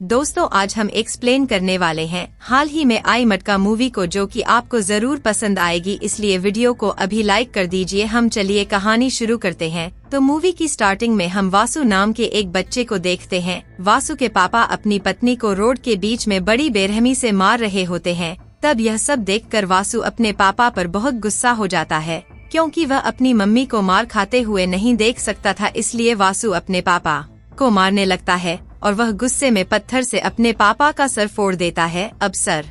दोस्तों आज हम एक्सप्लेन करने वाले हैं हाल ही में आई मटका मूवी को, जो कि आपको जरूर पसंद आएगी, इसलिए वीडियो को अभी लाइक कर दीजिए। हम चलिए कहानी शुरू करते हैं। तो मूवी की स्टार्टिंग में हम वासु नाम के एक बच्चे को देखते हैं। वासु के पापा अपनी पत्नी को रोड के बीच में बड़ी बेरहमी से मार रहे होते हैं। तब यह सब देखकर वासु अपने पापा पर बहुत गुस्सा हो जाता है, क्योंकि वह अपनी मम्मी को मार खाते हुए नहीं देख सकता था। इसलिए वासु अपने पापा को मारने लगता है और वह गुस्से में पत्थर से अपने पापा का सर फोड़ देता है। अब सर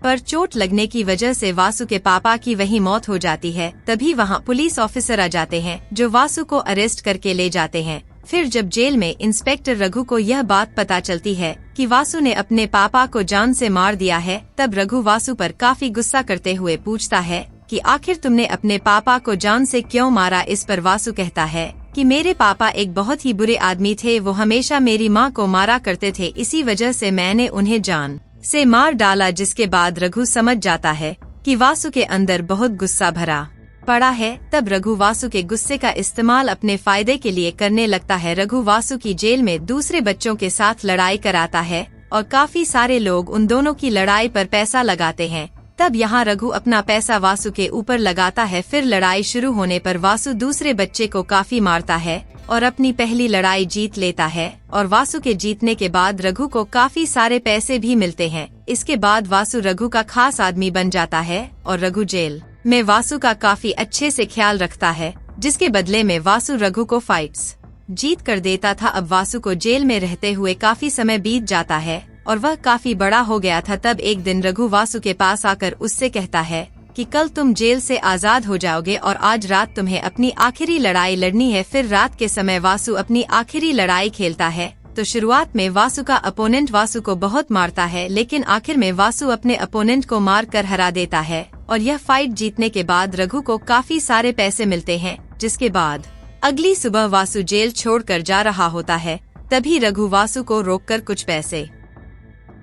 पर चोट लगने की वजह से वासु के पापा की वहीं मौत हो जाती है। तभी वहां पुलिस ऑफिसर आ जाते हैं, जो वासु को अरेस्ट करके ले जाते हैं। फिर जब जेल में इंस्पेक्टर रघु को यह बात पता चलती है कि वासु ने अपने पापा को जान से मार दिया है, तब रघु वासु पर काफी गुस्सा करते हुए पूछता है कि आखिर तुमने अपने पापा को जान से क्यों मारा। इस पर वासु कहता है कि मेरे पापा एक बहुत ही बुरे आदमी थे, वो हमेशा मेरी माँ को मारा करते थे, इसी वजह से मैंने उन्हें जान से मार डाला। जिसके बाद रघु समझ जाता है कि वासु के अंदर बहुत गुस्सा भरा पड़ा है। तब रघु वासु के गुस्से का इस्तेमाल अपने फायदे के लिए करने लगता है। रघु वासु की जेल में दूसरे बच्चों के साथ लड़ाई कराता है और काफी सारे लोग उन दोनों की लड़ाई पर पैसा लगाते हैं। तब यहाँ रघु अपना पैसा वासु के ऊपर लगाता है। फिर लड़ाई शुरू होने पर वासु दूसरे बच्चे को काफी मारता है और अपनी पहली लड़ाई जीत लेता है। और वासु के जीतने के बाद रघु को काफी सारे पैसे भी मिलते हैं। इसके बाद वासु रघु का खास आदमी बन जाता है और रघु जेल में वासु का काफी अच्छे से ख्याल रखता है, जिसके बदले में वासु रघु को फाइट्स जीत कर देता था। अब वासु को जेल में रहते हुए काफी समय बीत जाता है और वह काफी बड़ा हो गया था। तब एक दिन रघु वासु के पास आकर उससे कहता है कि कल तुम जेल से आजाद हो जाओगे और आज रात तुम्हें अपनी आखिरी लड़ाई लड़नी है। फिर रात के समय वासु अपनी आखिरी लड़ाई खेलता है। तो शुरुआत में वासु का अपोनेंट वासु को बहुत मारता है, लेकिन आखिर में वासु अपने अपोनेंट को मार कर हरा देता है। और यह फाइट जीतने के बाद रघु को काफी सारे पैसे मिलते हैं। जिसके बाद अगली सुबह वासु जेल छोड़कर जा रहा होता है। तभी रघु वासु को रोककर कुछ पैसे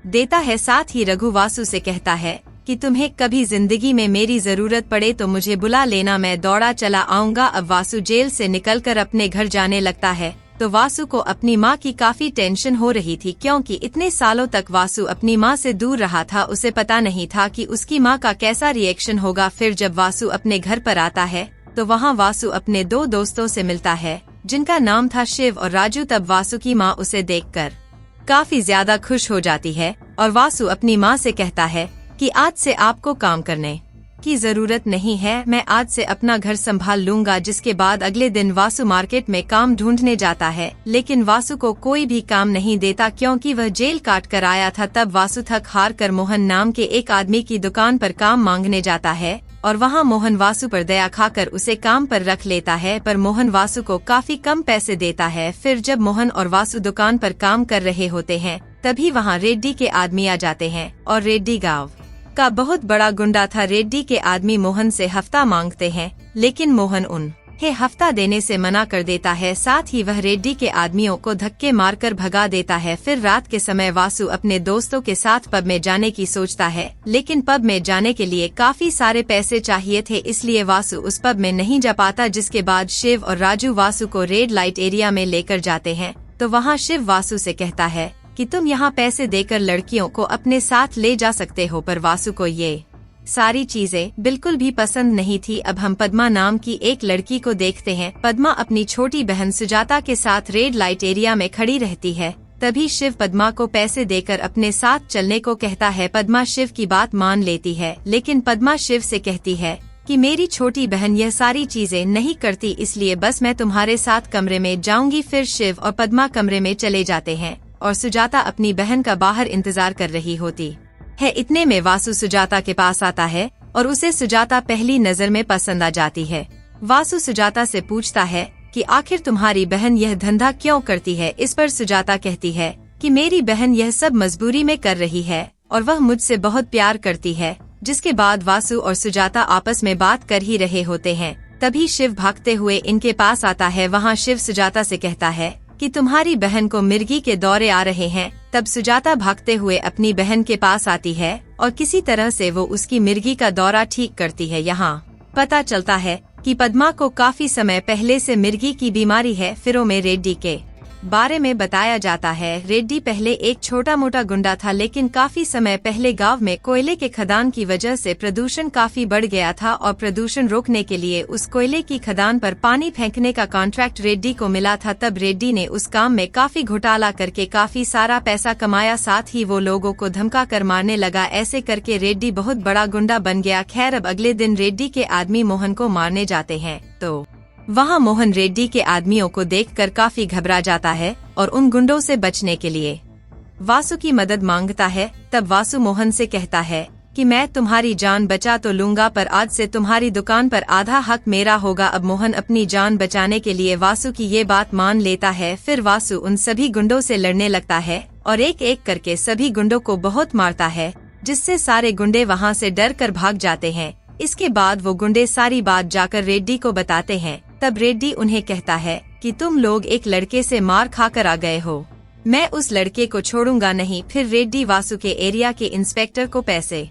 देता है। साथ ही रघु वासु से कहता है कि तुम्हें कभी जिंदगी में मेरी जरूरत पड़े तो मुझे बुला लेना, मैं दौड़ा चला आऊंगा। अब वासु जेल से निकलकर अपने घर जाने लगता है। तो वासु को अपनी माँ की काफी टेंशन हो रही थी, क्योंकि इतने सालों तक वासु अपनी माँ से दूर रहा था। उसे पता नहीं था कि उसकी माँ का कैसा रिएक्शन होगा। फिर जब वासु अपने घर पर आता है तो वहाँ वासु अपने दो दोस्तों से मिलता है, जिनका नाम था शिव और राजू। तब वासु की माँ उसे देखकर काफी ज्यादा खुश हो जाती है और वासु अपनी माँ से कहता है कि आज से आपको काम करने की जरूरत नहीं है, मैं आज से अपना घर संभाल लूंगा। जिसके बाद अगले दिन वासु मार्केट में काम ढूंढने जाता है, लेकिन वासु को कोई भी काम नहीं देता, क्योंकि वह जेल काट कर आया था। तब वासु थक हार कर मोहन नाम के एक आदमी की दुकान पर काम मांगने जाता है और वहाँ मोहन वासु पर दया खाकर उसे काम पर रख लेता है, पर मोहन वासु को काफी कम पैसे देता है। फिर जब मोहन और वासु दुकान पर काम कर रहे होते हैं, तभी वहाँ रेड्डी के आदमी आ जाते हैं और रेड्डी गांव का बहुत बड़ा गुंडा था। रेड्डी के आदमी मोहन से हफ्ता मांगते हैं, लेकिन मोहन उन्हें हफ्ता देने से मना कर देता है। साथ ही वह रेड्डी के आदमियों को धक्के मारकर भगा देता है। फिर रात के समय वासु अपने दोस्तों के साथ पब में जाने की सोचता है, लेकिन पब में जाने के लिए काफी सारे पैसे चाहिए थे, इसलिए वासु उस पब में नहीं जा पाता। जिसके बाद शिव और राजू वासु को रेड लाइट एरिया में लेकर जाते हैं। तो वहाँ शिव वासु से कहता है कि तुम यहाँ पैसे देकर लड़कियों को अपने साथ ले जा सकते हो, पर वासु को ये सारी चीजें बिल्कुल भी पसंद नहीं थी। अब हम पद्मा नाम की एक लड़की को देखते हैं। पद्मा अपनी छोटी बहन सुजाता के साथ रेड लाइट एरिया में खड़ी रहती है। तभी शिव पद्मा को पैसे देकर अपने साथ चलने को कहता है। पद्मा शिव की बात मान लेती है, लेकिन पद्मा शिव से कहती है कि मेरी छोटी बहन यह सारी चीजें नहीं करती, इसलिए बस मैं तुम्हारे साथ कमरे में जाऊंगी। फिर शिव और पद्मा कमरे में चले जाते हैं और सुजाता अपनी बहन का बाहर इंतजार कर रही होती है। इतने में वासु सुजाता के पास आता है और उसे सुजाता पहली नजर में पसंद आ जाती है। वासु सुजाता से पूछता है कि आखिर तुम्हारी बहन यह धंधा क्यों करती है। इस पर सुजाता कहती है कि मेरी बहन यह सब मजबूरी में कर रही है और वह मुझसे बहुत प्यार करती है। जिसके बाद वासु और सुजाता आपस में बात कर ही रहे होते हैं। तभी शिव भागते हुए इनके पास आता है। वहाँ शिव सुजाता से कहता है कि तुम्हारी बहन को मिर्गी के दौरे आ रहे हैं। तब सुजाता भागते हुए अपनी बहन के पास आती है और किसी तरह से वो उसकी मिर्गी का दौरा ठीक करती है। यहाँ पता चलता है कि पद्मा को काफी समय पहले से मिर्गी की बीमारी है। फिर में रेड्डी के बारे में बताया जाता है। रेड्डी पहले एक छोटा मोटा गुंडा था, लेकिन काफी समय पहले गांव में कोयले के खदान की वजह से प्रदूषण काफी बढ़ गया था और प्रदूषण रोकने के लिए उस कोयले की खदान पर पानी फेंकने का कॉन्ट्रैक्ट रेड्डी को मिला था। तब रेड्डी ने उस काम में काफी घोटाला करके काफी सारा पैसा कमाया, साथ ही वो लोगों को धमका कर मारने लगा। ऐसे करके रेड्डी बहुत बड़ा गुंडा बन गया। खैर, अब अगले दिन रेड्डी के आदमी मोहन को मारने जाते हैं तो वहाँ मोहन रेड्डी के आदमियों को देखकर काफी घबरा जाता है और उन गुंडों से बचने के लिए वासु की मदद मांगता है। तब वासु मोहन से कहता है कि मैं तुम्हारी जान बचा तो लूंगा, पर आज से तुम्हारी दुकान पर आधा हक मेरा होगा। अब मोहन अपनी जान बचाने के लिए वासु की ये बात मान लेता है। फिर वासु उन सभी गुंडों से लड़ने लगता है और एक एक करके सभी गुंडों को बहुत मारता है, जिससे सारे गुंडे वहाँ से डर कर भाग जाते हैं। इसके बाद वो गुंडे सारी बात जाकर रेड्डी को बताते हैं। तब रेड्डी उन्हें कहता है कि तुम लोग एक लड़के से मार खाकर आ गए हो, मैं उस लड़के को छोड़ूंगा नहीं। फिर रेड्डी वासु के एरिया के इंस्पेक्टर को पैसे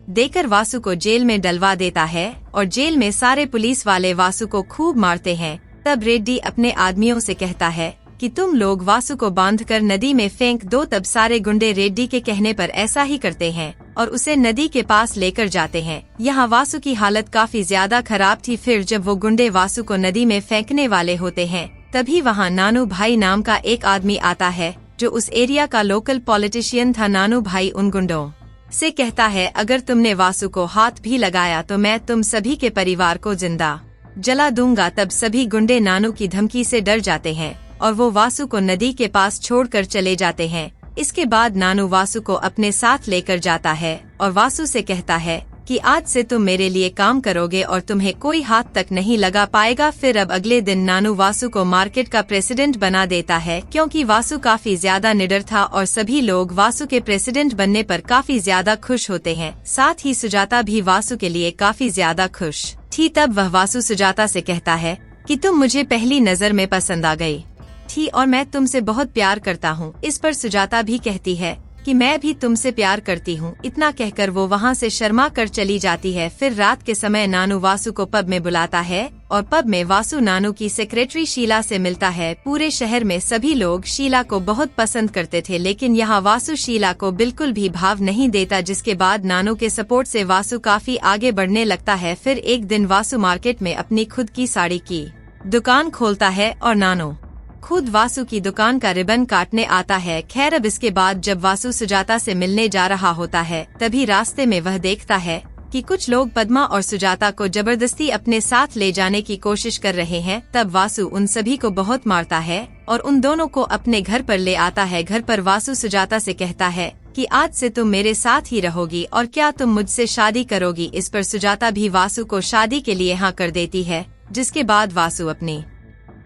देकर वासु को जेल में डलवा देता है और जेल में सारे पुलिस वाले वासु को खूब मारते हैं। तब रेड्डी अपने आदमियों से कहता है कि तुम लोग वासु को बांधकर नदी में फेंक दो। तब सारे गुंडे रेड्डी के कहने पर ऐसा ही करते हैं और उसे नदी के पास लेकर जाते हैं। यहाँ वासु की हालत काफी ज्यादा खराब थी। फिर जब वो गुंडे वासु को नदी में फेंकने वाले होते हैं, तभी वहाँ नानू भाई नाम का एक आदमी आता है, जो उस एरिया का लोकल पॉलिटिशियन था। नानू भाई उन गुंडों से कहता है, अगर तुमने वासु को हाथ भी लगाया तो मैं तुम सभी के परिवार को जिंदा जला दूंगा। तब सभी गुंडे नानू की धमकी से डर जाते हैं और वो वासु को नदी के पास छोड़कर चले जाते हैं। इसके बाद नानू वासु को अपने साथ लेकर जाता है और वासु से कहता है कि आज से तुम मेरे लिए काम करोगे और तुम्हें कोई हाथ तक नहीं लगा पाएगा। फिर अब अगले दिन नानू वासु को मार्केट का प्रेसिडेंट बना देता है, क्योंकि वासु काफी ज्यादा निडर था और सभी लोग वासु के प्रेसिडेंट बनने पर काफी ज्यादा खुश होते हैं। साथ ही सुजाता भी वासु के लिए काफी ज्यादा खुश थी। तब वह वासु सुजाता से कहता है कि तुम मुझे पहली नजर में पसंद आ गई थी और मैं तुमसे बहुत प्यार करता हूँ। इस पर सुजाता भी कहती है कि मैं भी तुमसे प्यार करती हूँ। इतना कहकर वो वहाँ से शर्मा कर चली जाती है। फिर रात के समय नानू वासु को पब में बुलाता है और पब में वासु नानू की सेक्रेटरी शीला से मिलता है। पूरे शहर में सभी लोग शीला को बहुत पसंद करते थे, लेकिन यहाँ वासु शीला को बिल्कुल भी भाव नहीं देता। जिसके बाद नानू के सपोर्ट से वासु काफी आगे बढ़ने लगता है। फिर एक दिन वासु मार्केट में अपनी खुद की साड़ी की दुकान खोलता है और नानू खुद वासु की दुकान का रिबन काटने आता है। खैर, अब इसके बाद जब वासु सुजाता से मिलने जा रहा होता है, तभी रास्ते में वह देखता है कि कुछ लोग पद्मा और सुजाता को जबरदस्ती अपने साथ ले जाने की कोशिश कर रहे हैं। तब वासु उन सभी को बहुत मारता है और उन दोनों को अपने घर पर ले आता है। घर पर वासु सुजाता से कहता है कि आज से तुम मेरे साथ ही रहोगी और क्या तुम मुझसे शादी करोगी। इस पर सुजाता भी वासु को शादी के लिए हाँ कर देती है। जिसके बाद वासु अपनी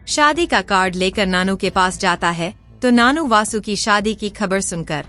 शादी का कार्ड लेकर नानू के पास जाता है, तो नानू वासु की शादी की खबर सुनकर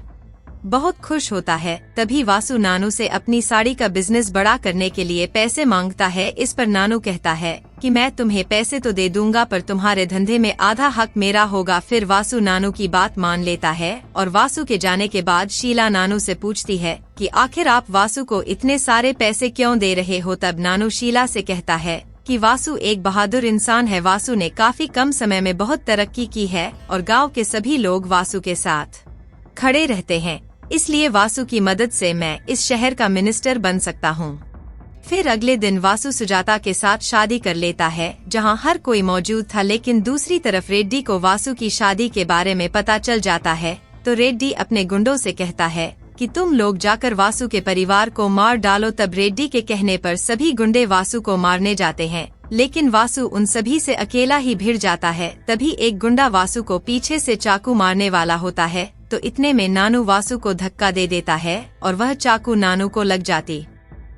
बहुत खुश होता है। तभी वासु नानू से अपनी साड़ी का बिजनेस बड़ा करने के लिए पैसे मांगता है। इस पर नानू कहता है कि मैं तुम्हें पैसे तो दे दूंगा, पर तुम्हारे धंधे में आधा हक मेरा होगा। फिर वासु नानू की बात मान लेता है और वासु के जाने के बाद शीला नानू से पूछती है कि आखिर आप वासु को इतने सारे पैसे क्यों दे रहे हो। तब नानू शीला से कहता है कि वासु एक बहादुर इंसान है। वासु ने काफी कम समय में बहुत तरक्की की है और गांव के सभी लोग वासु के साथ खड़े रहते हैं, इसलिए वासु की मदद से मैं इस शहर का मिनिस्टर बन सकता हूँ। फिर अगले दिन वासु सुजाता के साथ शादी कर लेता है, जहाँ हर कोई मौजूद था। लेकिन दूसरी तरफ रेड्डी को वासु की शादी के बारे में पता चल जाता है, तो रेड्डी अपने गुंडों से कहता है कि तुम लोग जाकर वासु के परिवार को मार डालो। तब रेड्डी के कहने पर सभी गुंडे वासु को मारने जाते हैं, लेकिन वासु उन सभी से अकेला ही भिड़ जाता है। तभी एक गुंडा वासु को पीछे से चाकू मारने वाला होता है, तो इतने में नानू वासु को धक्का दे देता है और वह चाकू नानू को लग जाती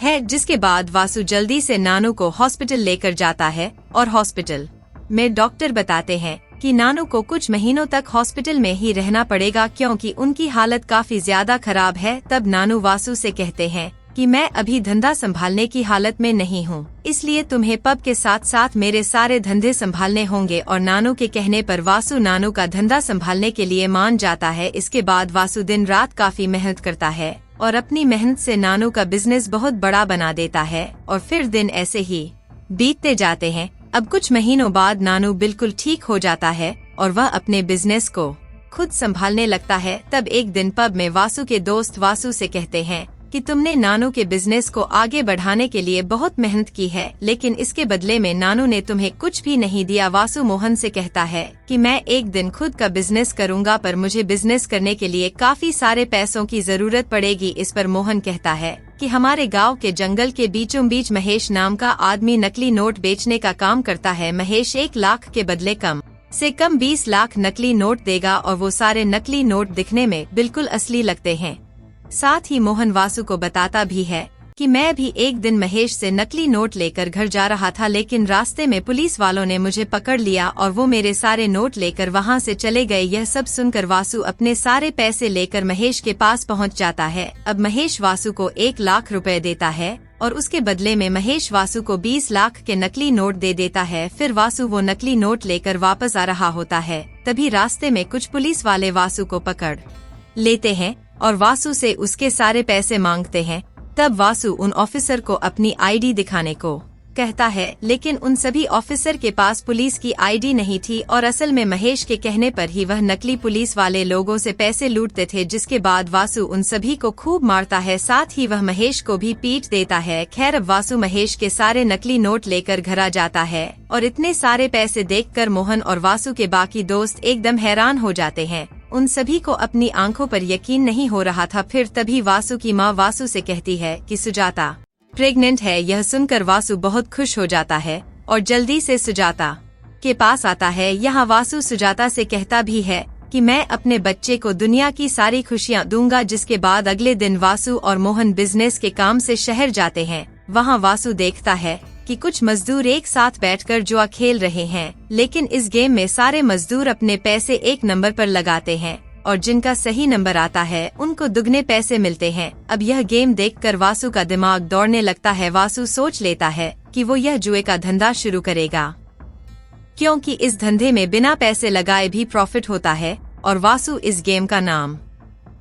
है। जिसके बाद वासु जल्दी से नानू को हॉस्पिटल लेकर जाता है और हॉस्पिटल में डॉक्टर बताते हैं कि नानू को कुछ महीनों तक हॉस्पिटल में ही रहना पड़ेगा, क्योंकि उनकी हालत काफी ज्यादा खराब है। तब नानू वासु से कहते हैं कि मैं अभी धंधा संभालने की हालत में नहीं हूँ, इसलिए तुम्हें पब के साथ साथ मेरे सारे धंधे संभालने होंगे। और नानू के कहने पर वासु नानू का धंधा संभालने के लिए मान जाता है। इसके बाद वासु दिन रात काफी मेहनत करता है और अपनी मेहनत से नानू का बिजनेस बहुत बड़ा बना देता है। और फिर दिन ऐसे ही बीतते जाते हैं। अब कुछ महीनों बाद नानू बिल्कुल ठीक हो जाता है और वह अपने बिजनेस को खुद संभालने लगता है। तब एक दिन पब में वासु के दोस्त वासु से कहते हैं कि तुमने नानू के बिजनेस को आगे बढ़ाने के लिए बहुत मेहनत की है, लेकिन इसके बदले में नानू ने तुम्हें कुछ भी नहीं दिया। वासु मोहन से कहता है कि मैं एक दिन खुद का बिजनेस करूंगा, पर मुझे बिजनेस करने के लिए काफी सारे पैसों की जरूरत पड़ेगी। इस पर मोहन कहता है कि हमारे गांव के जंगल के बीचों बीच महेश नाम का आदमी नकली नोट बेचने का काम करता है। महेश 1 लाख के बदले कम से कम 20 लाख नकली नोट देगा और वो सारे नकली नोट दिखने में बिल्कुल असली लगते हैं। साथ ही मोहन वासु को बताता भी है कि मैं भी एक दिन महेश से नकली नोट लेकर घर जा रहा था, लेकिन रास्ते में पुलिस वालों ने मुझे पकड़ लिया और वो मेरे सारे नोट लेकर वहाँ से चले गए। यह सब सुनकर वासु अपने सारे पैसे लेकर महेश के पास पहुँच जाता है। अब महेश वासु को 1 लाख रुपए देता है और उसके बदले में महेश वासु को 20 लाख के नकली नोट दे देता है। फिर वासु वो नकली नोट लेकर वापस आ रहा होता है, तभी रास्ते में कुछ पुलिस वाले वासु को पकड़ लेते हैं और वासु से उसके सारे पैसे मांगते हैं। तब वासु उन ऑफिसर को अपनी आईडी दिखाने को कहता है, लेकिन उन सभी ऑफिसर के पास पुलिस की आईडी नहीं थी और असल में महेश के कहने पर ही वह नकली पुलिस वाले लोगों से पैसे लूटते थे। जिसके बाद वासु उन सभी को खूब मारता है, साथ ही वह महेश को भी पीट देता है। खैर, अब वासु महेश के सारे नकली नोट लेकर घर आ जाता है और इतने सारे पैसे देखकर मोहन और वासु के बाकी दोस्त एकदम हैरान हो जाते हैं। उन सभी को अपनी आंखों पर यकीन नहीं हो रहा था। फिर तभी वासु की माँ वासु से कहती है कि सुजाता प्रेग्नेंट है। यह सुनकर वासु बहुत खुश हो जाता है और जल्दी से सुजाता के पास आता है। यहाँ वासु सुजाता से कहता भी है कि मैं अपने बच्चे को दुनिया की सारी खुशियाँ दूंगा। जिसके बाद अगले दिन वासु और मोहन बिजनेस के काम से शहर जाते हैं। वहाँ वासु देखता है कि कुछ मजदूर एक साथ बैठकर जुआ खेल रहे हैं, लेकिन इस गेम में सारे मजदूर अपने पैसे एक नंबर पर लगाते हैं और जिनका सही नंबर आता है उनको दुगने पैसे मिलते हैं। अब यह गेम देखकर वासु का दिमाग दौड़ने लगता है। वासु सोच लेता है कि वो यह जुए का धंधा शुरू करेगा, क्योंकि इस धंधे में बिना पैसे लगाए भी प्रॉफिट होता है। और वासु इस गेम का नाम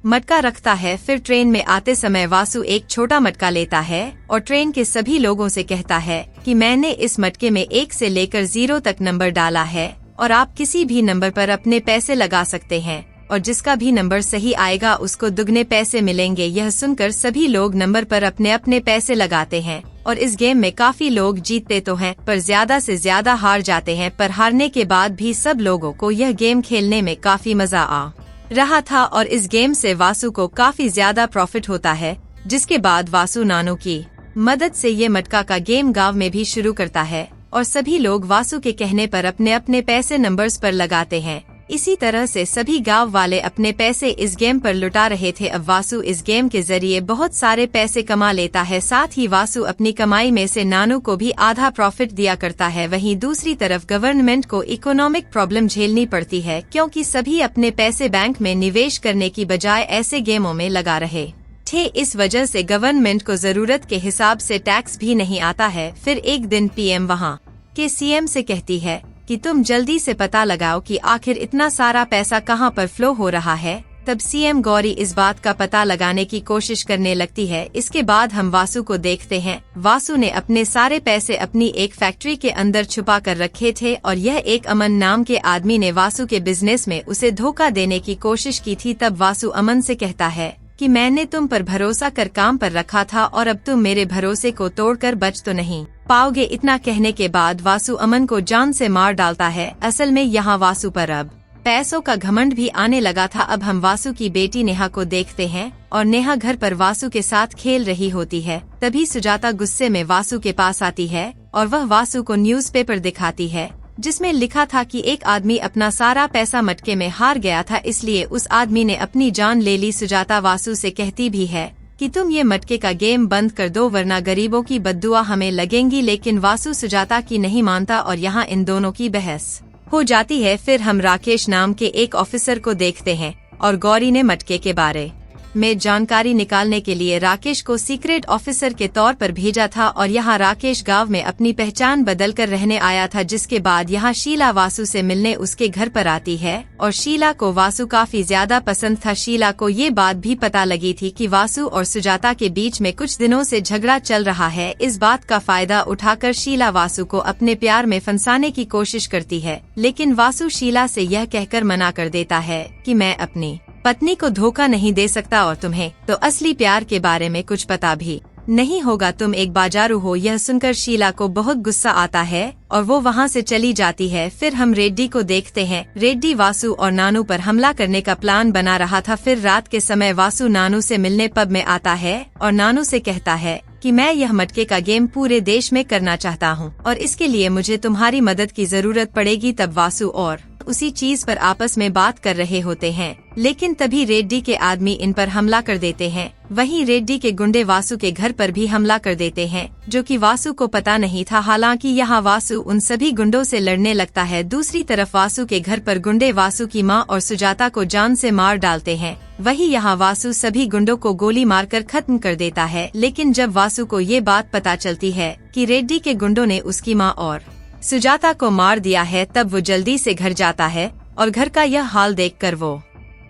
मटका रखता है। फिर ट्रेन में आते समय वासु एक छोटा मटका लेता है और ट्रेन के सभी लोगों से कहता है कि मैंने इस मटके में 1 से लेकर 0 तक नंबर डाला है और आप किसी भी नंबर पर अपने पैसे लगा सकते हैं और जिसका भी नंबर सही आएगा उसको दुगने पैसे मिलेंगे। यह सुनकर सभी लोग नंबर पर अपने अपने पैसे लगाते हैं और इस गेम में काफी लोग जीतते तो हैं, पर ज्यादा से ज्यादा हार जाते हैं। पर हारने के बाद भी सब लोगों को यह गेम खेलने में काफी मजा आ रहा था और इस गेम से वासु को काफी ज्यादा प्रॉफिट होता है। जिसके बाद वासु नानू की मदद से ये मटका का गेम गांव में भी शुरू करता है और सभी लोग वासु के कहने पर अपने अपने पैसे नंबर्स पर लगाते हैं। इसी तरह से सभी गांव वाले अपने पैसे इस गेम पर लुटा रहे थे। अब वासु इस गेम के जरिए बहुत सारे पैसे कमा लेता है। साथ ही वासु अपनी कमाई में से नानू को भी आधा प्रॉफिट दिया करता है। वहीं दूसरी तरफ गवर्नमेंट को इकोनॉमिक प्रॉब्लम झेलनी पड़ती है, क्योंकि सभी अपने पैसे बैंक में निवेश करने की बजाय ऐसे गेमों में लगा रहे थे। इस वजह से गवर्नमेंट को जरूरत के हिसाब से टैक्स भी नहीं आता है। फिर एक दिन पीएम वहाँ के सीएम से कहती है कि तुम जल्दी से पता लगाओ कि आखिर इतना सारा पैसा कहां पर फ्लो हो रहा है। तब सीएम गौरी इस बात का पता लगाने की कोशिश करने लगती है। इसके बाद हम वासु को देखते हैं। वासु ने अपने सारे पैसे अपनी एक फैक्ट्री के अंदर छुपा कर रखे थे और यह एक अमन नाम के आदमी ने वासु के बिजनेस में उसे धोखा देने की कोशिश की थी। तब वासु अमन से कहता है कि मैंने तुम पर भरोसा कर काम पर रखा था और अब तुम मेरे भरोसे को तोड़कर बच तो नहीं पाओगे। इतना कहने के बाद वासु अमन को जान से मार डालता है। असल में यहाँ वासु पर अब पैसों का घमंड भी आने लगा था। अब हम वासु की बेटी नेहा को देखते हैं और नेहा घर पर वासु के साथ खेल रही होती है। तभी सुजाता गुस्से में वासु के पास आती है और वह वासु को न्यूज़पेपर दिखाती है, जिसमें लिखा था कि एक आदमी अपना सारा पैसा मटके में हार गया था, इसलिए उस आदमी ने अपनी जान ले ली। सुजाता वासु से कहती भी है कि तुम ये मटके का गेम बंद कर दो, वरना गरीबों की बद्दुआ हमें लगेंगी। लेकिन वासु सुजाता की नहीं मानता और यहाँ इन दोनों की बहस हो जाती है। फिर हम राकेश नाम के एक ऑफिसर को देखते हैं और गौरी ने मटके के बारे में जानकारी निकालने के लिए राकेश को सीक्रेट ऑफिसर के तौर पर भेजा था और यहाँ राकेश गांव में अपनी पहचान बदलकर रहने आया था, जिसके बाद यहाँ शीला वासु से मिलने उसके घर पर आती है और शीला को वासु काफी ज्यादा पसंद था। शीला को ये बात भी पता लगी थी कि वासु और सुजाता के बीच में कुछ दिनों से झगड़ा चल रहा है। इस बात का फायदा उठाकर शीला वासु को अपने प्यार में फंसाने की कोशिश करती है, लेकिन वासु शीला से यह कहकर मना कर देता है कि मैं अपनी पत्नी को धोखा नहीं दे सकता और तुम्हें तो असली प्यार के बारे में कुछ पता भी नहीं होगा, तुम एक बाजारू हो। यह सुनकर शीला को बहुत गुस्सा आता है और वो वहाँ से चली जाती है। फिर हम रेड्डी को देखते हैं। रेड्डी वासु और नानू पर हमला करने का प्लान बना रहा था। फिर रात के समय वासु नानू से मिलने पब में आता है और नानू से कहता है कि मैं यह मटके का गेम पूरे देश में करना चाहता हूँ और इसके लिए मुझे तुम्हारी मदद की जरूरत पड़ेगी। तब वासु और उसी चीज पर आपस में बात कर रहे होते हैं, लेकिन तभी रेड्डी के आदमी इन पर हमला कर देते हैं। वहीं रेड्डी के गुंडे वासु के घर पर भी हमला कर देते हैं, जो कि वासु को पता नहीं था। हालांकि यहाँ वासु उन सभी गुंडों से लड़ने लगता है। दूसरी तरफ वासु के घर पर गुंडे वासु की मां और सुजाता को जान से मार डालते हैं। वहीं यहाँ वासु सभी गुंडों को गोली मारकर खत्म कर देता है, लेकिन जब वासु को ये बात पता चलती है कि रेड्डी के गुंडों ने उसकी मां और सुजाता को मार दिया है, तब वो जल्दी से घर जाता है और घर का यह हाल देखकर वो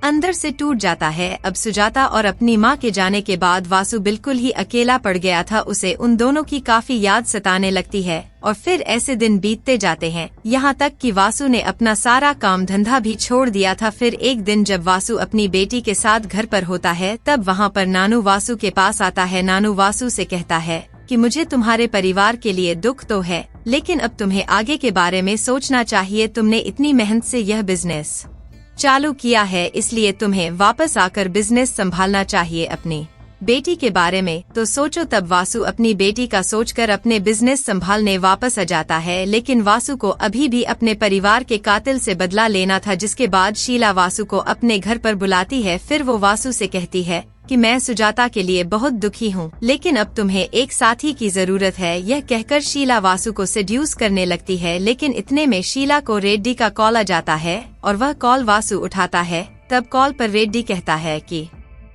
अंदर से टूट जाता है। अब सुजाता और अपनी मां के जाने के बाद वासु बिल्कुल ही अकेला पड़ गया था। उसे उन दोनों की काफी याद सताने लगती है और फिर ऐसे दिन बीतते जाते हैं, यहाँ तक कि वासु ने अपना सारा काम धंधा भी छोड़ दिया था। फिर एक दिन जब वासु अपनी बेटी के साथ घर पर होता है, तब वहाँ पर नानू वासु के पास आता है। नानू वासु से कहता है कि मुझे तुम्हारे परिवार के लिए दुख तो है, लेकिन अब तुम्हें आगे के बारे में सोचना चाहिए। तुमने इतनी मेहनत से यह बिजनेस चालू किया है, इसलिए तुम्हें वापस आकर बिजनेस संभालना चाहिए। अपनी बेटी के बारे में तो सोचो। तब वासु अपनी बेटी का सोचकर अपने बिजनेस संभालने वापस आ जाता है, लेकिन वासु को अभी भी अपने परिवार के कातिल से बदला लेना था। जिसके बाद शीला वासु को अपने घर पर बुलाती है। फिर वो वासु से कहती है कि मैं सुजाता के लिए बहुत दुखी हूँ, लेकिन अब तुम्हें एक साथी की जरूरत है। यह कहकर शीला वासु को सेड्यूस करने लगती है, लेकिन इतने में शीला को रेड्डी का कॉल आ जाता है और वह कॉल वासु उठाता है। तब कॉल पर रेड्डी कहता है कि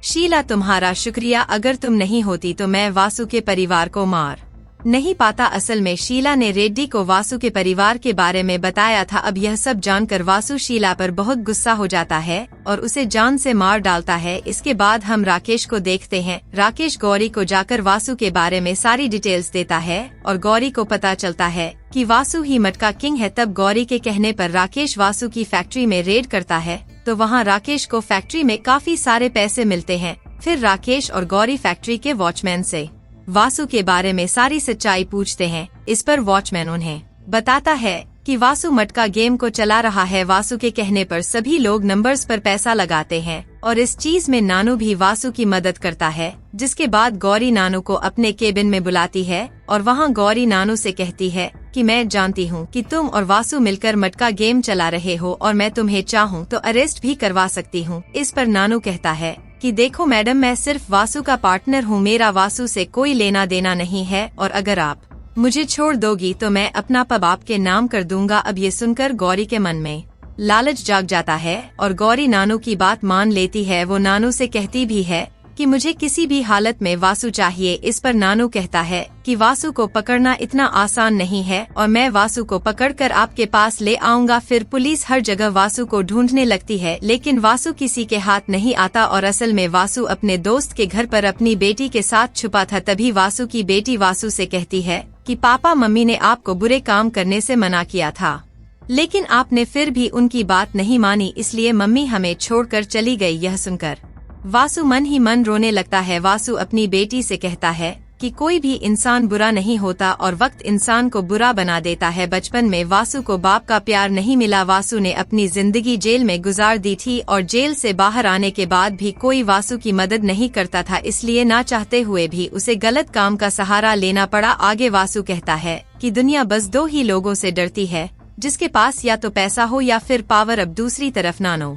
शीला तुम्हारा शुक्रिया, अगर तुम नहीं होती तो मैं वासु के परिवार को मार नहीं पाता। असल में शीला ने रेड्डी को वासु के परिवार के बारे में बताया था। अब यह सब जानकर वासु शीला पर बहुत गुस्सा हो जाता है और उसे जान से मार डालता है। इसके बाद हम राकेश को देखते हैं। राकेश गौरी को जाकर वासु के बारे में सारी डिटेल्स देता है और गौरी को पता चलता है कि वासु ही मटका किंग है। तब गौरी के कहने पर राकेश वासु की फैक्ट्री में रेड करता है, तो वहाँ राकेश को फैक्ट्री में काफी सारे पैसे मिलते हैं। फिर राकेश और गौरी फैक्ट्री के वॉचमैन से वासु के बारे में सारी सच्चाई पूछते हैं। इस पर वॉचमैन उन्हें बताता है कि वासु मटका गेम को चला रहा है। वासु के कहने पर सभी लोग नंबर्स पर पैसा लगाते हैं और इस चीज में नानू भी वासु की मदद करता है। जिसके बाद गौरी नानू को अपने केबिन में बुलाती है और वहाँ गौरी नानू से कहती है कि मैं जानती हूँ कि तुम और वासु मिलकर मटका गेम चला रहे हो और मैं तुम्हें चाहूँ तो अरेस्ट भी करवा सकती हूँ। इस पर नानू कहता है कि देखो मैडम, मैं सिर्फ वासु का पार्टनर हूँ, मेरा वासु से कोई लेना देना नहीं है और अगर आप मुझे छोड़ दोगी तो मैं अपना पब आपके नाम कर दूंगा। अब ये सुनकर गौरी के मन में लालच जाग जाता है और गौरी नानू की बात मान लेती है। वो नानू से कहती भी है कि मुझे किसी भी हालत में वासु चाहिए। इस पर नानू कहता है कि वासु को पकड़ना इतना आसान नहीं है और मैं वासु को पकड़कर आपके पास ले आऊंगा। फिर पुलिस हर जगह वासु को ढूंढने लगती है, लेकिन वासु किसी के हाथ नहीं आता और असल में वासु अपने दोस्त के घर पर अपनी बेटी के साथ छुपा था। तभी वासु की बेटी वासु से कहती है कि पापा मम्मी ने आपको बुरे काम करने से मना किया था, लेकिन आपने फिर भी उनकी बात नहीं मानी, इसलिए मम्मी हमें छोड़कर चली गई। यह सुनकर वासु मन ही मन रोने लगता है। वासु अपनी बेटी से कहता है कि कोई भी इंसान बुरा नहीं होता और वक्त इंसान को बुरा बना देता है। बचपन में वासु को बाप का प्यार नहीं मिला। वासु ने अपनी जिंदगी जेल में गुजार दी थी और जेल से बाहर आने के बाद भी कोई वासु की मदद नहीं करता था, इसलिए ना चाहते हुए भी उसे गलत काम का सहारा लेना पड़ा। आगे वासु कहता है कि दुनिया बस दो ही लोगों से डरती है, जिसके पास या तो पैसा हो या फिर पावर। अब दूसरी तरफ नानू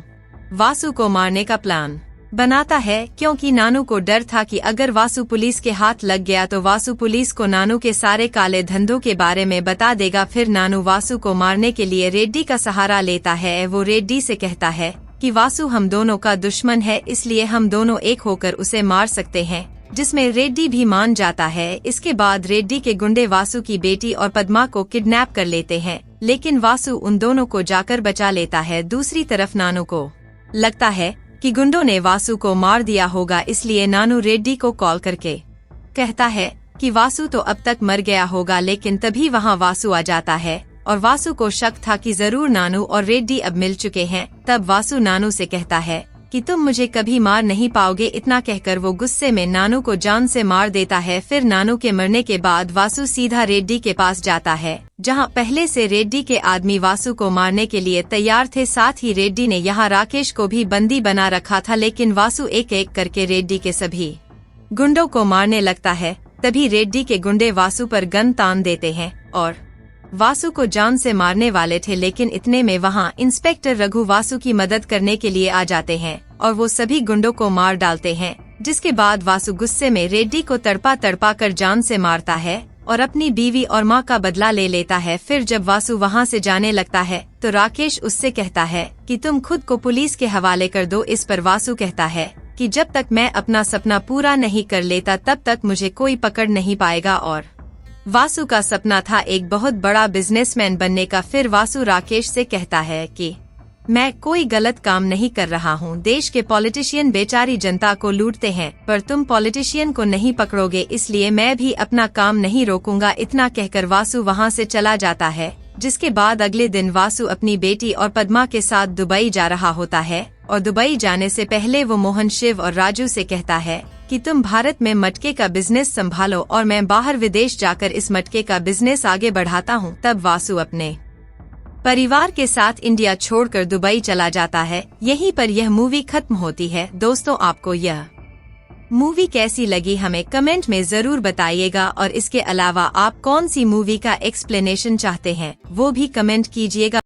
वासु को मारने का प्लान बनाता है, क्योंकि नानू को डर था कि अगर वासु पुलिस के हाथ लग गया तो वासु पुलिस को नानू के सारे काले धंधों के बारे में बता देगा। फिर नानू वासु को मारने के लिए रेड्डी का सहारा लेता है। वो रेड्डी से कहता है कि वासु हम दोनों का दुश्मन है, इसलिए हम दोनों एक होकर उसे मार सकते हैं, जिसमें रेड्डी भी मान जाता है। इसके बाद रेड्डी के गुंडे वासु की बेटी और पद्मा को किडनैप कर लेते हैं, लेकिन वासु उन दोनों को जाकर बचा लेता है। दूसरी तरफ नानू को लगता है कि गुंडों ने वासु को मार दिया होगा, इसलिए नानू रेड्डी को कॉल करके कहता है कि वासु तो अब तक मर गया होगा। लेकिन तभी वहाँ वासु आ जाता है और वासु को शक था कि जरूर नानू और रेड्डी अब मिल चुके हैं। तब वासु नानू से कहता है कि तुम मुझे कभी मार नहीं पाओगे। इतना कहकर वो गुस्से में नानू को जान से मार देता है। फिर नानू के मरने के बाद वासु सीधा रेड्डी के पास जाता है, जहां पहले से रेड्डी के आदमी वासु को मारने के लिए तैयार थे। साथ ही रेड्डी ने यहाँ राकेश को भी बंदी बना रखा था, लेकिन वासु एक एक करके रेड्डी के सभी गुंडों को मारने लगता है। तभी रेड्डी के गुंडे वासु पर गन तान देते हैं और वासु को जान से मारने वाले थे, लेकिन इतने में वहाँ इंस्पेक्टर रघु वासु की मदद करने के लिए आ जाते हैं और वो सभी गुंडों को मार डालते हैं। जिसके बाद वासु गुस्से में रेड्डी को तड़पा तड़पा कर जान से मारता है और अपनी बीवी और माँ का बदला ले लेता है। फिर जब वासु वहाँ से जाने लगता है तो राकेश उससे कहता है कि तुम खुद को पुलिस के हवाले कर दो। इस पर वासु कहता है कि जब तक मैं अपना सपना पूरा नहीं कर लेता तब तक मुझे कोई पकड़ नहीं पाएगा। और वासु का सपना था एक बहुत बड़ा बिजनेसमैन बनने का। फिर वासु राकेश से कहता है कि मैं कोई गलत काम नहीं कर रहा हूँ। देश के पॉलिटिशियन बेचारी जनता को लूटते हैं, पर तुम पॉलिटिशियन को नहीं पकड़ोगे, इसलिए मैं भी अपना काम नहीं रोकूंगा। इतना कहकर वासु वहाँ से चला जाता है। जिसके बाद अगले दिन वासु अपनी बेटी और पद्मा के साथ दुबई जा रहा होता है और दुबई जाने से पहले वो मोहन, शिव और राजू से कहता है कि तुम भारत में मटके का बिजनेस संभालो और मैं बाहर विदेश जाकर इस मटके का बिजनेस आगे बढ़ाता हूँ। तब वासु अपने परिवार के साथ इंडिया छोड़कर दुबई चला जाता है। यहीं पर यह मूवी खत्म होती है। दोस्तों, आपको यह मूवी कैसी लगी हमें कमेंट में जरूर बताइएगा, और इसके अलावा आप कौन सी मूवी का एक्सप्लेनेशन चाहते हैं वो भी कमेंट कीजिएगा।